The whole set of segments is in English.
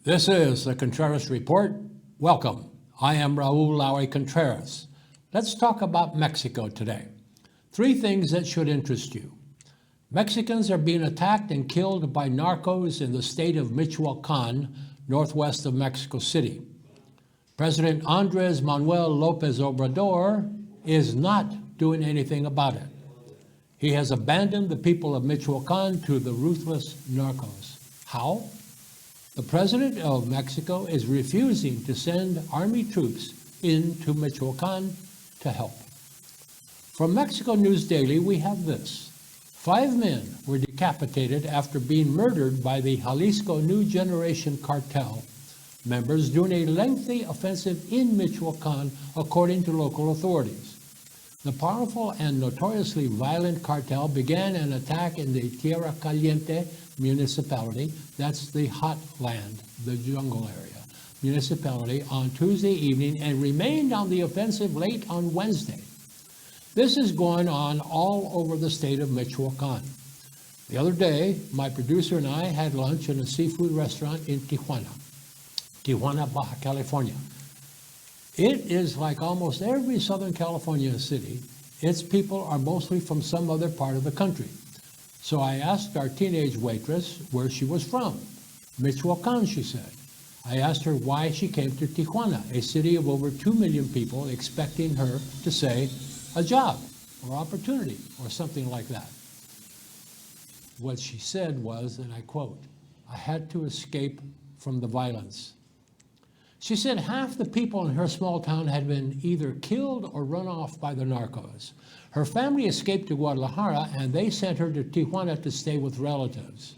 This is the Contreras Report. Welcome. I am Raul Lowry Contreras. Let's talk about Mexico today. 3 things that should interest you. Mexicans are being attacked and killed by narcos in the state of Michoacan, northwest of Mexico City. President Andres Manuel Lopez Obrador is not doing anything about it. He has abandoned the people of Michoacan to the ruthless narcos. How? The president of Mexico is refusing to send army troops into Michoacan to help. From Mexico News Daily, we have this. 5 men were decapitated after being murdered by the Jalisco New Generation cartel members during a lengthy offensive in Michoacan, according to local authorities. The powerful and notoriously violent cartel began an attack in the Tierra Caliente municipality, that's the hot land, the jungle area, municipality, on Tuesday evening and remained on the offensive late on Wednesday. This is going on all over the state of Michoacan. The other day, my producer and I had lunch in a seafood restaurant in Tijuana, Baja California. It is like almost every Southern California city. Its people are mostly from some other part of the country. So I asked our teenage waitress where she was from. Michoacan, she said. I asked her why she came to Tijuana, a city of over 2 million people, expecting her to say a job or opportunity or something like that. What she said was, and I quote, "I had to escape from the violence." She said half the people in her small town had been either killed or run off by the narcos. Her family escaped to Guadalajara and they sent her to Tijuana to stay with relatives.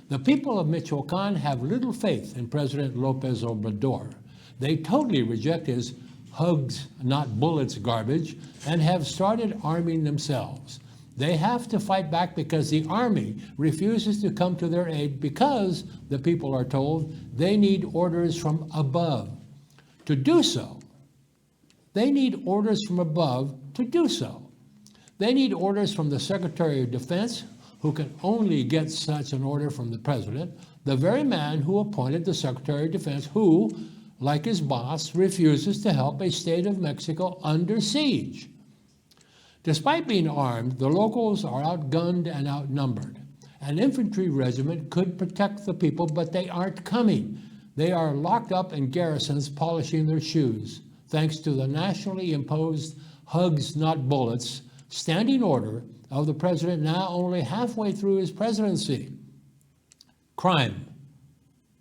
The people of Michoacan have little faith in President Lopez Obrador. They totally reject his hugs, not bullets garbage, and have started arming themselves. They have to fight back because the army refuses to come to their aid because, the people are told, they need orders from above to do so. They need orders from above to do so. They need orders from the Secretary of Defense, who can only get such an order from the president, the very man who appointed the Secretary of Defense, who, like his boss, refuses to help a state of Mexico under siege. Despite being armed, the locals are outgunned and outnumbered. An infantry regiment could protect the people, but they aren't coming. They are locked up in garrisons polishing their shoes, thanks to the nationally imposed hugs, not bullets, standing order of the president now only halfway through his presidency. Crime,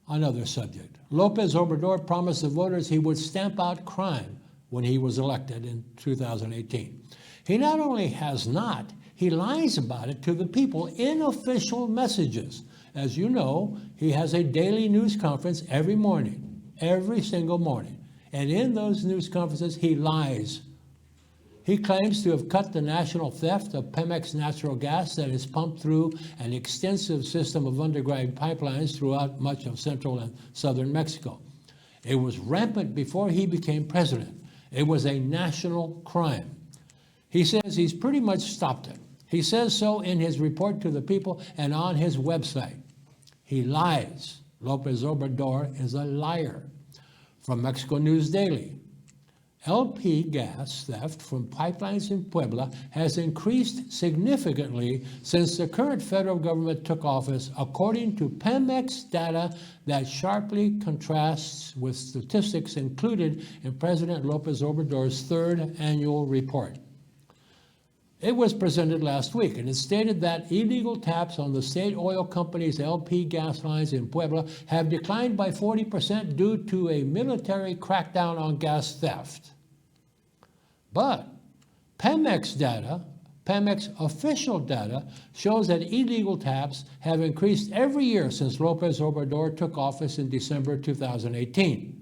another subject. Lopez Obrador promised the voters he would stamp out crime when he was elected in 2018. He not only has not, he lies about it to the people in official messages. As you know, he has a daily news conference every morning, every single morning. And in those news conferences, he lies. He claims to have cut the national theft of Pemex natural gas that is pumped through an extensive system of underground pipelines throughout much of central and southern Mexico. It was rampant before he became president. It was a national crime. He says he's pretty much stopped it. He says so in his report to the people and on his website. He lies. Lopez Obrador is a liar. From Mexico News Daily, LP gas theft from pipelines in Puebla has increased significantly since the current federal government took office, according to Pemex data that sharply contrasts with statistics included in President Lopez Obrador's 3rd annual report. It was presented last week, and it stated that illegal taps on the state oil company's LP gas lines in Puebla have declined by 40% due to a military crackdown on gas theft. But Pemex official data, shows that illegal taps have increased every year since Lopez Obrador took office in December 2018.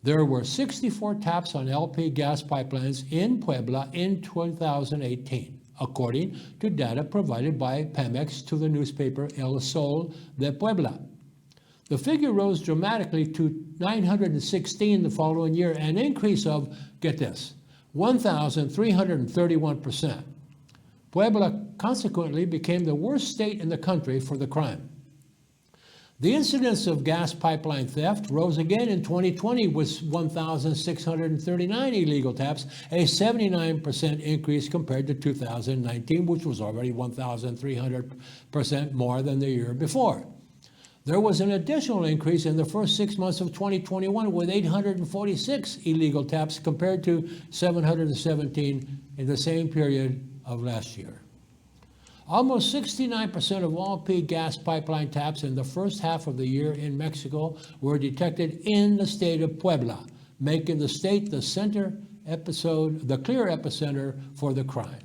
There were 64 taps on LP gas pipelines in Puebla in 2018, according to data provided by Pemex to the newspaper El Sol de Puebla. The figure rose dramatically to 916 the following year, an increase of, get this, 1,331%. Puebla consequently became the worst state in the country for the crime. The incidence of gas pipeline theft rose again in 2020 with 1,639 illegal taps, a 79% increase compared to 2019, which was already 1,300% more than the year before. There was an additional increase in the first 6 months of 2021 with 846 illegal taps compared to 717 in the same period of last year. Almost 69% of all gas pipeline taps in the first half of the year in Mexico were detected in the state of Puebla, making the state the clear epicenter for the crime.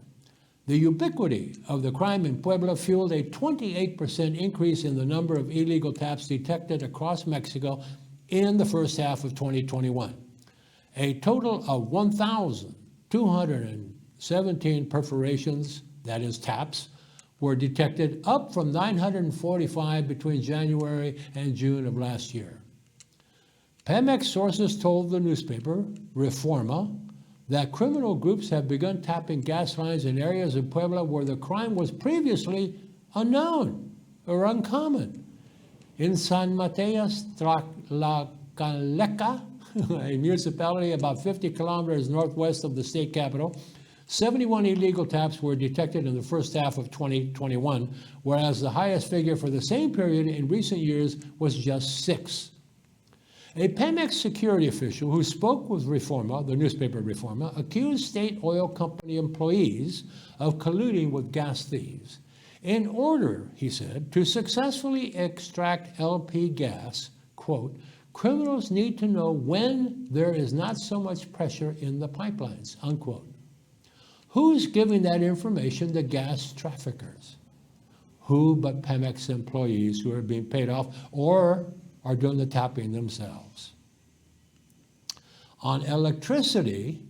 The ubiquity of the crime in Puebla fueled a 28% increase in the number of illegal taps detected across Mexico in the first half of 2021. A total of 1,217 perforations, that is taps, were detected, up from 945 between January and June of last year. Pemex sources told the newspaper, Reforma, that criminal groups have begun tapping gas lines in areas of Puebla where the crime was previously unknown or uncommon. In San Mateos Tlacaleca, a municipality about 50 kilometers northwest of the state capital, 71 illegal taps were detected in the first half of 2021, whereas the highest figure for the same period in recent years was just 6. A Pemex security official who spoke with Reforma, the newspaper Reforma, accused state oil company employees of colluding with gas thieves. In order, he said, to successfully extract LP gas, quote, criminals need to know when there is not so much pressure in the pipelines, unquote. Who's giving that information to gas traffickers? Who but Pemex employees who are being paid off or are doing the tapping themselves? On electricity,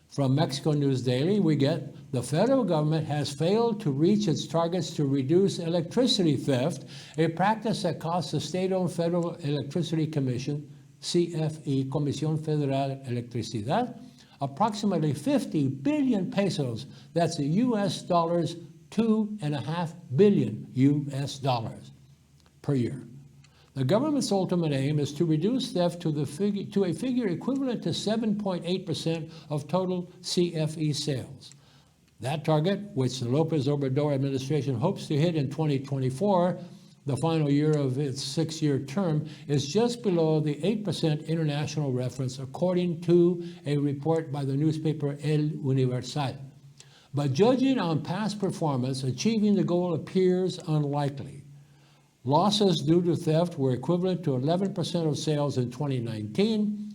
from Mexico News Daily, we get the federal government has failed to reach its targets to reduce electricity theft, a practice that costs the state-owned Federal Electricity Commission, CFE, Comisión Federal de Electricidad, approximately 50 billion pesos. That's US dollars, $2.5 billion US dollars per year. The government's ultimate aim is to reduce theft to a figure equivalent to 7.8% of total CFE sales. That target, which the Lopez Obrador administration hopes to hit in 2024, the final year of its 6-year term, is just below the 8% international reference, according to a report by the newspaper El Universal. But judging on past performance, achieving the goal appears unlikely. Losses due to theft were equivalent to 11% of sales in 2019,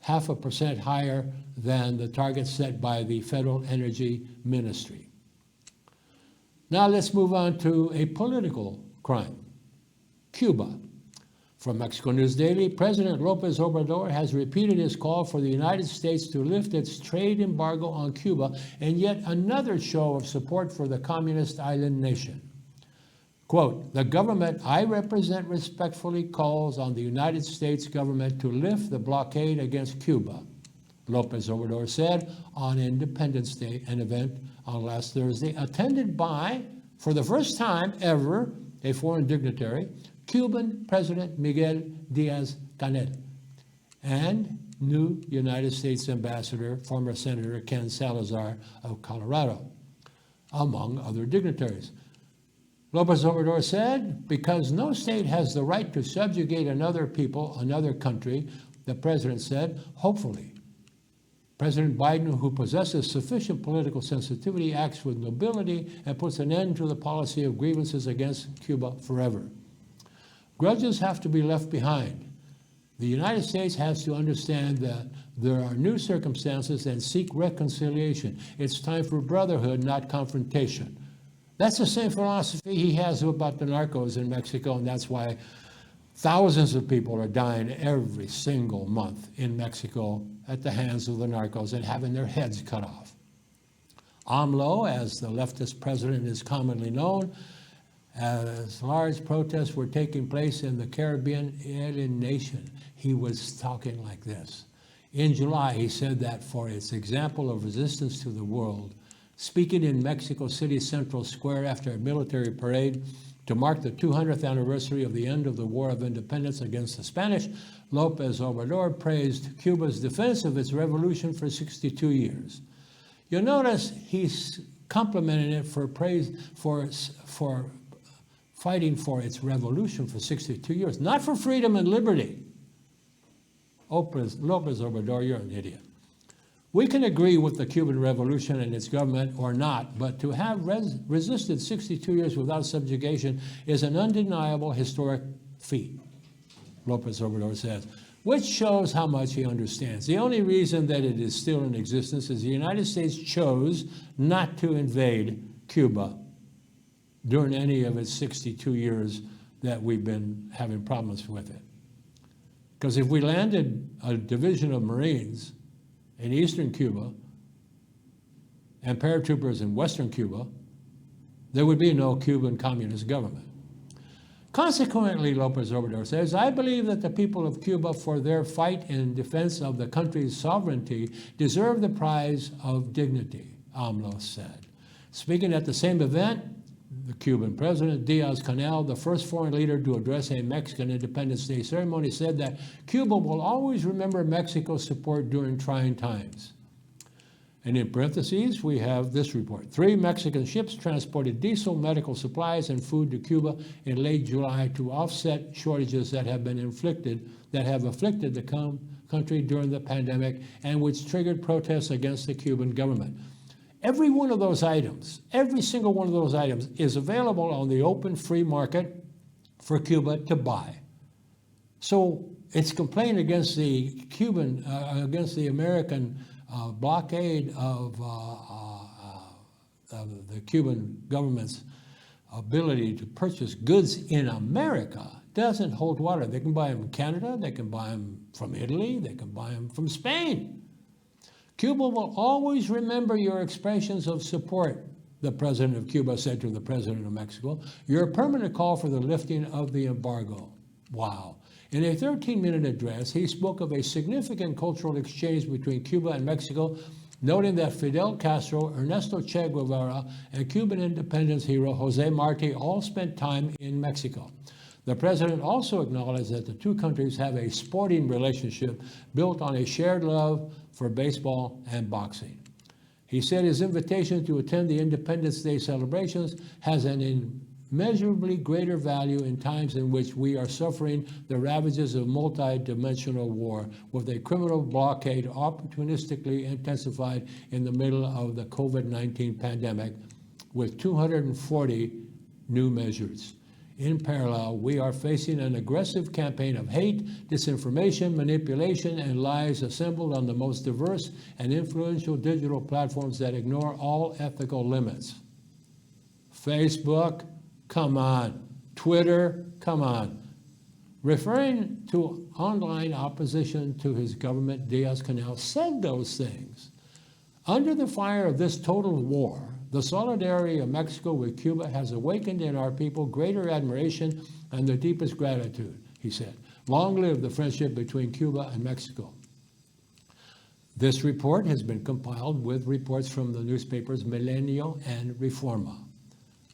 0.5% higher than the target set by the Federal Energy Ministry. Now let's move on to a political crime. Cuba. From Mexico News Daily, President Lopez Obrador has repeated his call for the United States to lift its trade embargo on Cuba in yet another show of support for the communist island nation. Quote, the government I represent respectfully calls on the United States government to lift the blockade against Cuba, Lopez Obrador said on Independence Day, an event on last Thursday, attended by, for the first time ever, a foreign dignitary, Cuban President Miguel Diaz-Canel, and new United States Ambassador, former Senator Ken Salazar of Colorado, among other dignitaries. Lopez Obrador said, because no state has the right to subjugate another people, another country, the president said, hopefully, President Biden, who possesses sufficient political sensitivity, acts with nobility and puts an end to the policy of grievances against Cuba forever. Grudges have to be left behind. The United States has to understand that there are new circumstances and seek reconciliation. It's time for brotherhood, not confrontation. That's the same philosophy he has about the narcos in Mexico, and that's why thousands of people are dying every single month in Mexico at the hands of the narcos and having their heads cut off. AMLO, as the leftist president is commonly known, as large protests were taking place in the Caribbean alien nation, he was talking like this. In July, he said that for its example of resistance to the world, speaking in Mexico City Central Square after a military parade, To mark the 200th anniversary of the end of the War of Independence against the Spanish, Lopez Obrador praised Cuba's defense of its revolution for 62 years. You'll notice he's complimenting it for fighting for its revolution for 62 years, not for freedom and liberty. Lopez Obrador, you're an idiot. We can agree with the Cuban Revolution and its government or not, but to have resisted 62 years without subjugation is an undeniable historic feat, Lopez Obrador says, which shows how much he understands. The only reason that it is still in existence is the United States chose not to invade Cuba during any of its 62 years that we've been having problems with it. Because if we landed a division of Marines in eastern Cuba and paratroopers in western Cuba, there would be no Cuban communist government. Consequently, Lopez Obrador says, I believe that the people of Cuba, for their fight in defense of the country's sovereignty, deserve the prize of dignity, AMLO said. Speaking at the same event, the Cuban president, Diaz-Canel, the first foreign leader to address a Mexican Independence Day ceremony, said that Cuba will always remember Mexico's support during trying times. And in parentheses, we have this report. 3 Mexican ships transported diesel, medical supplies, and food to Cuba in late July to offset shortages that have afflicted the country during the pandemic and which triggered protests against the Cuban government. Every one of those items, every single one of those items is available on the open free market for Cuba to buy. So it's complaint against the against the American blockade of the Cuban government's ability to purchase goods in America doesn't hold water. They can buy them in Canada, they can buy them from Italy, they can buy them from Spain. Cuba will always remember your expressions of support, the president of Cuba said to the president of Mexico. Your permanent call for the lifting of the embargo. Wow. In a 13-minute address, he spoke of a significant cultural exchange between Cuba and Mexico, noting that Fidel Castro, Ernesto Che Guevara, and Cuban independence hero Jose Marti all spent time in Mexico. The president also acknowledged that the two countries have a sporting relationship built on a shared love for baseball and boxing. He said his invitation to attend the Independence Day celebrations has an immeasurably greater value in times in which we are suffering the ravages of multi-dimensional war, with a criminal blockade opportunistically intensified in the middle of the COVID-19 pandemic with 240 new measures. In parallel, we are facing an aggressive campaign of hate, disinformation, manipulation, and lies assembled on the most diverse and influential digital platforms that ignore all ethical limits. Facebook, come on. Twitter, come on. Referring to online opposition to his government, Diaz-Canel said those things. Under the fire of this total war, the solidarity of Mexico with Cuba has awakened in our people greater admiration and the deepest gratitude, he said. Long live the friendship between Cuba and Mexico. This report has been compiled with reports from the newspapers Milenio and Reforma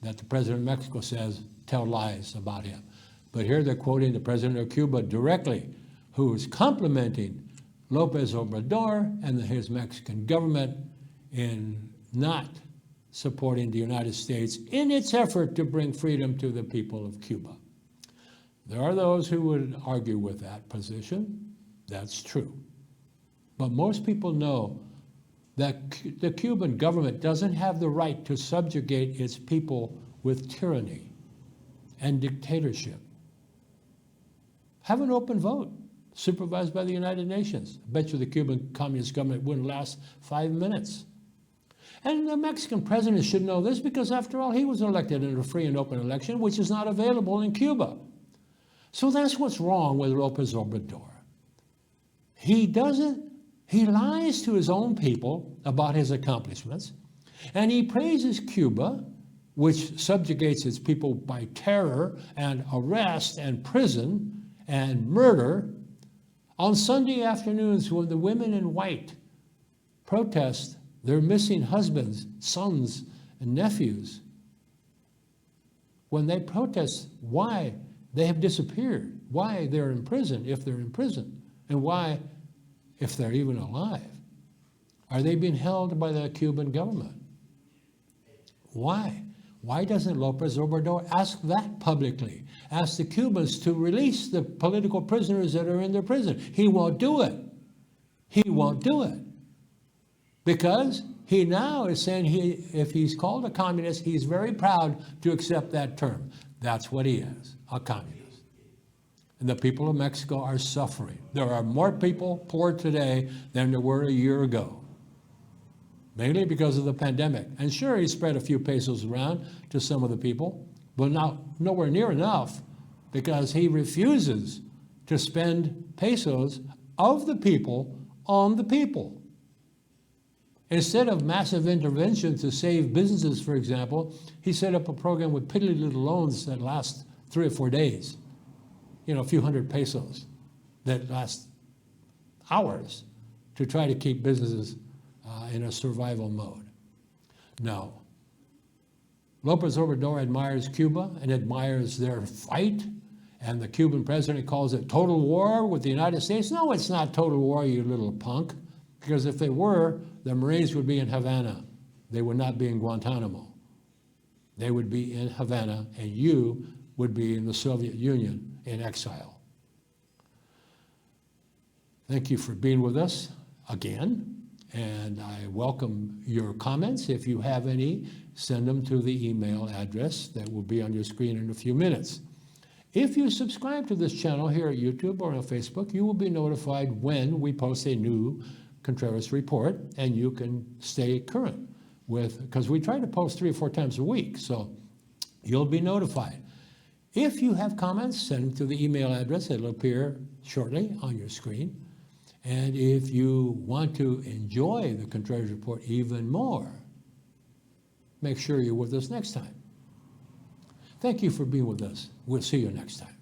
that the president of Mexico says tell lies about him. But here they're quoting the president of Cuba directly, who is complimenting Lopez Obrador and his Mexican government in not supporting the United States in its effort to bring freedom to the people of Cuba. There are those who would argue with that position. That's true. But most people know that the Cuban government doesn't have the right to subjugate its people with tyranny and dictatorship. Have an open vote, supervised by the United Nations. I bet you the Cuban Communist government wouldn't last 5 minutes. And the Mexican president should know this because, after all, he was elected in a free and open election, which is not available in Cuba. So that's what's wrong with Lopez Obrador. He lies to his own people about his accomplishments, and he praises Cuba, which subjugates its people by terror and arrest and prison and murder, on Sunday afternoons when the women in white protest their missing husbands, sons, and nephews. when they protest why they have disappeared, why they're in prison, if they're in prison, and why, if they're even alive, are they being held by the Cuban government? Why? Why doesn't Lopez Obrador ask that publicly? Ask the Cubans to release the political prisoners that are in their prison. He won't do it. He won't do it. Because he now is saying if he's called a communist, he's very proud to accept that term. That's what he is, a communist. And the people of Mexico are suffering. There are more people poor today than there were a year ago, mainly because of the pandemic. And sure, he spread a few pesos around to some of the people, but nowhere near enough, because he refuses to spend pesos of the people on the people. Instead of massive intervention to save businesses, for example, he set up a program with piddly little loans that last 3 or 4 days. You know, a few hundred pesos that last hours to try to keep businesses in a survival mode. No. Lopez Obrador admires Cuba and admires their fight, and the Cuban president calls it total war with the United States. No, it's not total war, you little punk, because if they were, the Marines would be in Havana. They would not be in Guantanamo. They would be in Havana, and you would be in the Soviet Union in exile. Thank you for being with us again. And I welcome your comments. If you have any, send them to the email address that will be on your screen in a few minutes. If you subscribe to this channel here at YouTube or on Facebook, you will be notified when we post a new Contreras report, and you can stay current with, because we try to post 3 or 4 times a week, so you'll be notified. If you have comments, send them to the email address. It'll appear shortly on your screen. And if you want to enjoy the Contreras Report even more, make sure you're with us next time. Thank you for being with us. We'll see you next time.